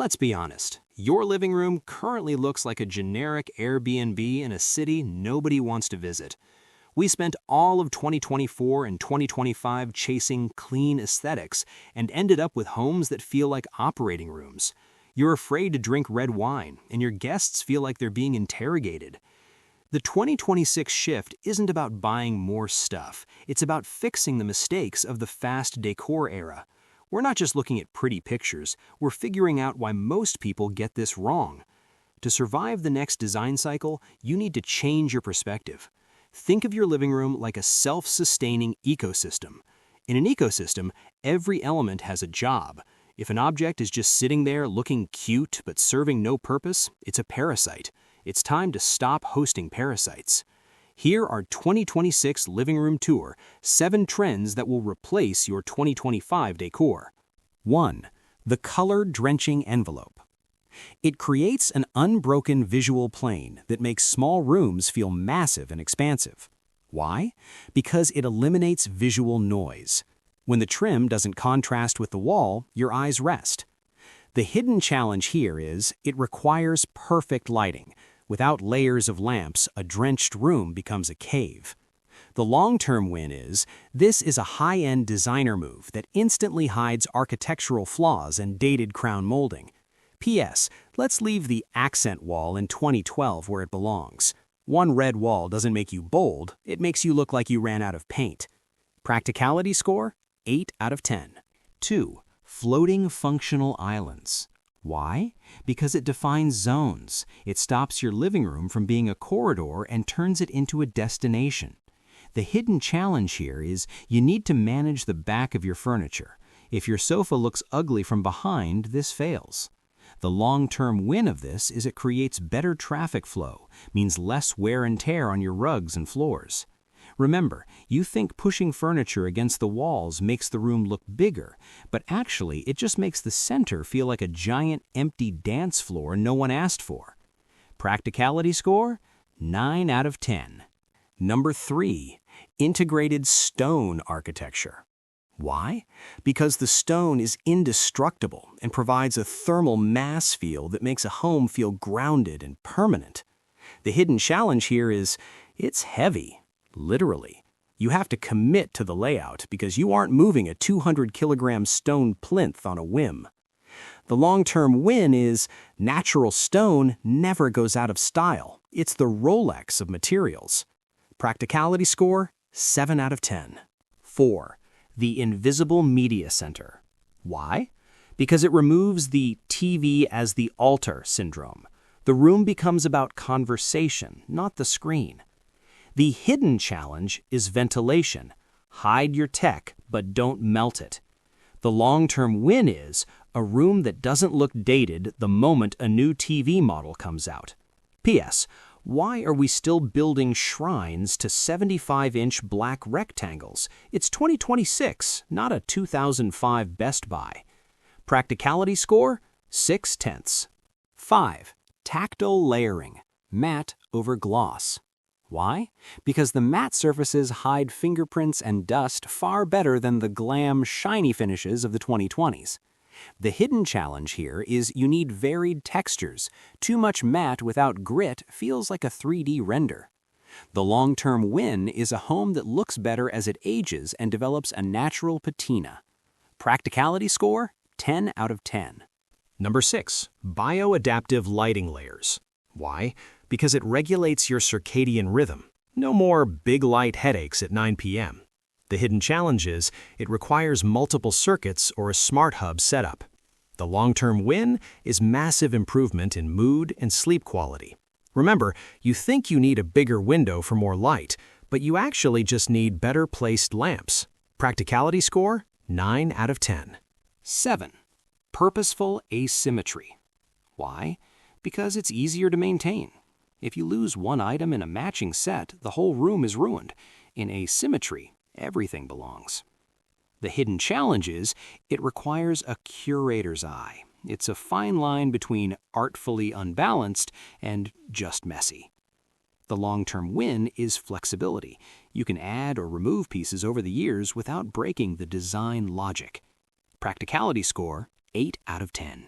Let's be honest, your living room currently looks like a generic Airbnb in a city nobody wants to visit. We spent all of 2024 and 2025 chasing clean aesthetics and ended up with homes that feel like operating rooms. You're afraid to drink red wine, and your guests feel like they're being interrogated. The 2026 shift isn't about buying more stuff, it's about fixing the mistakes of the fast decor era. We're not just looking at pretty pictures, we're figuring out why most people get this wrong. To survive the next design cycle, you need to change your perspective. Think of your living room like a self-sustaining ecosystem. In an ecosystem, every element has a job. If an object is just sitting there looking cute but serving no purpose, it's a parasite. It's time to stop hosting parasites. Here are 2026 Living Room Tour, 7 trends that will replace your 2025 decor. 1. The color-drenching envelope. It creates an unbroken visual plane that makes small rooms feel massive and expansive. Why? Because it eliminates visual noise. When the trim doesn't contrast with the wall, your eyes rest. The hidden challenge here is it requires perfect lighting. Without layers of lamps, a drenched room becomes a cave. The long-term win is, this is a high-end designer move that instantly hides architectural flaws and dated crown molding. P.S. Let's leave the accent wall in 2012 where it belongs. One red wall doesn't make you bold, it makes you look like you ran out of paint. Practicality score? 8 out of 10. 2. Floating functional islands. Why? Because it defines zones. It stops your living room from being a corridor and turns it into a destination. The hidden challenge here is you need to manage the back of your furniture. If your sofa looks ugly from behind, this fails. The long-term win of this is it creates better traffic flow, means less wear and tear on your rugs and floors. Remember, you think pushing furniture against the walls makes the room look bigger, but actually it just makes the center feel like a giant empty dance floor no one asked for. Practicality score? 9 out of 10. Number 3. Integrated stone architecture. Why? Because the stone is indestructible and provides a thermal mass feel that makes a home feel grounded and permanent. The hidden challenge here is, it's heavy. Literally. You have to commit to the layout because you aren't moving a 200-kilogram stone plinth on a whim. The long-term win is natural stone never goes out of style. It's the Rolex of materials. Practicality score? 7 out of 10. 4. The invisible media center. Why? Because it removes the TV as the altar syndrome. The room becomes about conversation, not the screen. The hidden challenge is ventilation. Hide your tech, but don't melt it. The long-term win is a room that doesn't look dated the moment a new TV model comes out. P.S. Why are we still building shrines to 75-inch black rectangles? It's 2026, not a 2005 Best Buy. Practicality score? 6/10. 5. Tactile layering. Matte over gloss. Why? Because the matte surfaces hide fingerprints and dust far better than the glam, shiny finishes of the 2020s. The hidden challenge here is you need varied textures. Too much matte without grit feels like a 3D render. The long-term win is a home that looks better as it ages and develops a natural patina. Practicality score? 10 out of 10. Number 6. Bioadaptive lighting layers. Why? Because it regulates your circadian rhythm. No more big light headaches at 9 p.m. The hidden challenge is it requires multiple circuits or a smart hub setup. The long-term win is massive improvement in mood and sleep quality. Remember, you think you need a bigger window for more light, but you actually just need better placed lamps. Practicality score? 9 out of 10. 7. Purposeful asymmetry. Why? Because it's easier to maintain. If you lose one item in a matching set, the whole room is ruined. In asymmetry, everything belongs. The hidden challenge is it requires a curator's eye. It's a fine line between artfully unbalanced and just messy. The long-term win is flexibility. You can add or remove pieces over the years without breaking the design logic. Practicality score, 8 out of 10.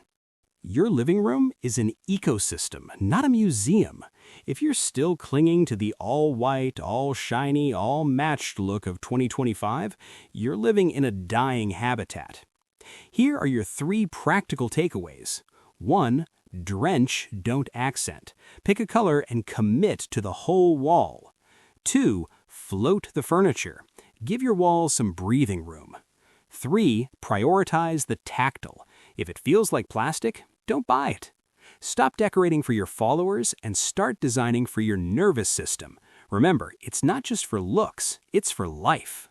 Your living room is an ecosystem, not a museum. If you're still clinging to the all-white, all-shiny, all-matched look of 2025, you're living in a dying habitat. Here are your 3 practical takeaways. 1. Drench, don't accent. Pick a color and commit to the whole wall. 2. Float the furniture. Give your walls some breathing room. 3. Prioritize the tactile. If it feels like plastic, don't buy it. Stop decorating for your followers and start designing for your nervous system. Remember, it's not just for looks, it's for life.